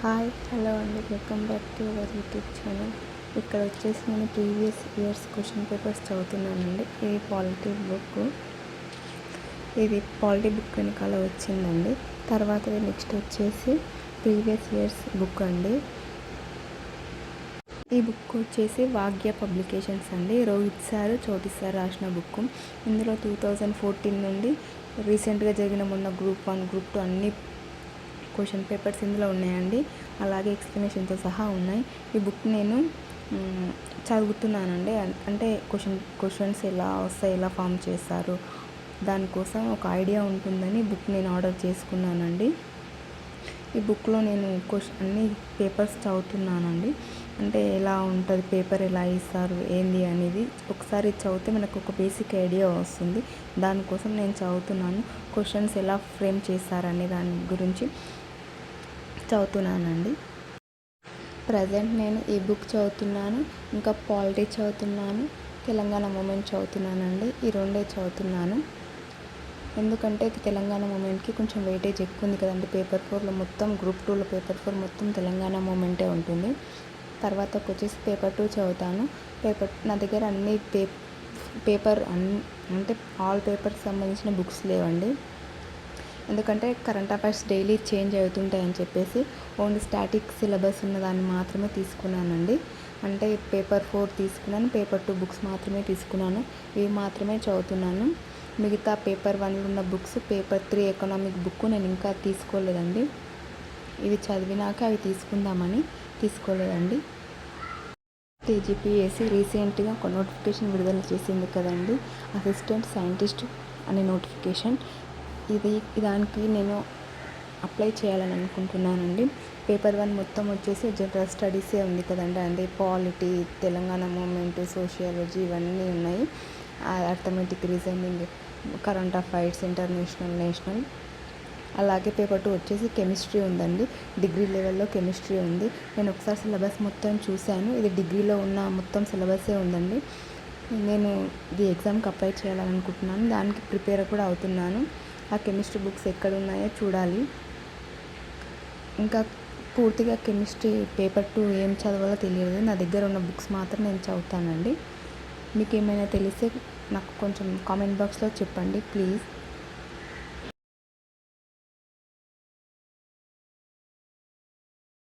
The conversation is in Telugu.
హాయ్ హలో అండి, welcome back to our YouTube channel. ఇక్కడ వచ్చేసి నేను ప్రీవియస్ ఇయర్స్ క్వశ్చన్ పేపర్స్ చదువుతున్నానండి. ఇది పాలిటీ బుక్ వెనకాల వచ్చిందండి. తర్వాత నెక్స్ట్ వచ్చేసి ప్రీవియస్ ఇయర్స్ బుక్ అండి. ఈ బుక్ వచ్చేసి వాగ్య పబ్లికేషన్స్ అండి. రోహిత్ సార్, చోటి సార్ రాసిన బుక్. ఇందులో 2014 నుండి రీసెంట్గా జరిగిన మొన్న గ్రూప్ 1, గ్రూప్ 2 అన్ని క్వశ్చన్ పేపర్స్ ఇందులో ఉన్నాయండి. అలాగే ఎక్స్ప్లెనేషన్తో సహా ఉన్నాయి. ఈ బుక్ నేను చదువుతున్నానండి. అంటే క్వశ్చన్స్ ఎలా వస్తాయి, ఎలా ఫామ్ చేస్తారు, దానికోసం ఒక ఐడియా ఉంటుందని బుక్ నేను ఆర్డర్ చేసుకున్నానండి. ఈ బుక్లో నేను అన్ని పేపర్స్ చదువుతున్నానండి. అంటే ఎలా ఉంటుంది, పేపర్ ఎలా ఇస్తారు, ఏంది అనేది ఒకసారి చదివితే మనకు ఒక బేసిక్ ఐడియా వస్తుంది. దానికోసం నేను చదువుతున్నాను. క్వశ్చన్స్ ఎలా ఫ్రేమ్ చేస్తారనే దాని గురించి చదువుతున్నానండి. ప్రజెంట్ నేను ఈ బుక్ చదువుతున్నాను, ఇంకా పాలిటీ చదువుతున్నాను, తెలంగాణ మూమెంట్ చదువుతున్నానండి. ఈ రెండే చదువుతున్నాను. ఎందుకంటే తెలంగాణ మూమెంట్కి కొంచెం వెయిటేజ్ ఎక్కువ ఉంది కదండి. పేపర్ 4లో మొత్తం, గ్రూప్ 2లో పేపర్ 4 మొత్తం తెలంగాణ మూమెంటే ఉంటుంది. తర్వాత వచ్చేసి పేపర్ 2 చదువుతాను. నా దగ్గర అన్ని అంటే ఆల్ పేపర్స్ సంబంధించిన బుక్స్ లేవండి. ఎందుకంటే కరెంట్ అఫైర్స్ డైలీ చేంజ్ అవుతుంటాయని చెప్పేసి ఓన్లీ స్టాటిక్ సిలబస్ ఉన్నదాన్ని మాత్రమే తీసుకున్నానండి. అంటే పేపర్ 4 తీసుకున్నాను, పేపర్ 2 బుక్స్ మాత్రమే తీసుకున్నాను. ఇవి మాత్రమే చదువుతున్నాను. మిగతా పేపర్ 1లో ఉన్న బుక్స్, పేపర్ 3 ఎకనామిక్ బుక్ నేను ఇంకా తీసుకోలేదండి. ఇవి చదివినాక అవి తీసుకుందామని తీసుకోలేదండి. టీజీపీఎస్సీ రీసెంట్గా ఒక నోటిఫికేషన్ విడుదల చేసింది కదండి, అసిస్టెంట్ సైంటిస్ట్ అనే నోటిఫికేషన్. దానికి నేను అప్లై చేయాలని అనుకుంటున్నానండి. పేపర్ 1 మొత్తం వచ్చేసి జనరల్ స్టడీసే ఉంది కదండి. అంటే పాలిటీ, తెలంగాణ మూమెంట్, సోషియాలజీ ఇవన్నీ ఉన్నాయి. Arithmetic, reasoning, current affairs, international, national. అలాగే పేపర్ 2 వచ్చేసి కెమిస్ట్రీ ఉందండి. డిగ్రీ లెవెల్లో కెమిస్ట్రీ ఉంది. నేను ఒకసారి సిలబస్ మొత్తం చూశాను. ఇది డిగ్రీలో ఉన్న మొత్తం సిలబసే ఉందండి. నేను ఇది ఎగ్జామ్కి అప్లై చేయాలని అనుకుంటున్నాను. దానికి ప్రిపేర్ కూడా అవుతున్నాను. ఆ కెమిస్ట్రీ బుక్స్ ఎక్కడ ఉన్నాయో చూడాలి. ఇంకా పూర్తిగా కెమిస్ట్రీ పేపర్ 2 ఏం చదవాలో తెలియదు. నా దగ్గర ఉన్న బుక్స్ మాత్రం నేను చదువుతానండి. మీకు ఏమైనా తెలిస్తే నాకు కొంచెం కామెంట్ బాక్స్లో చెప్పండి ప్లీజ్.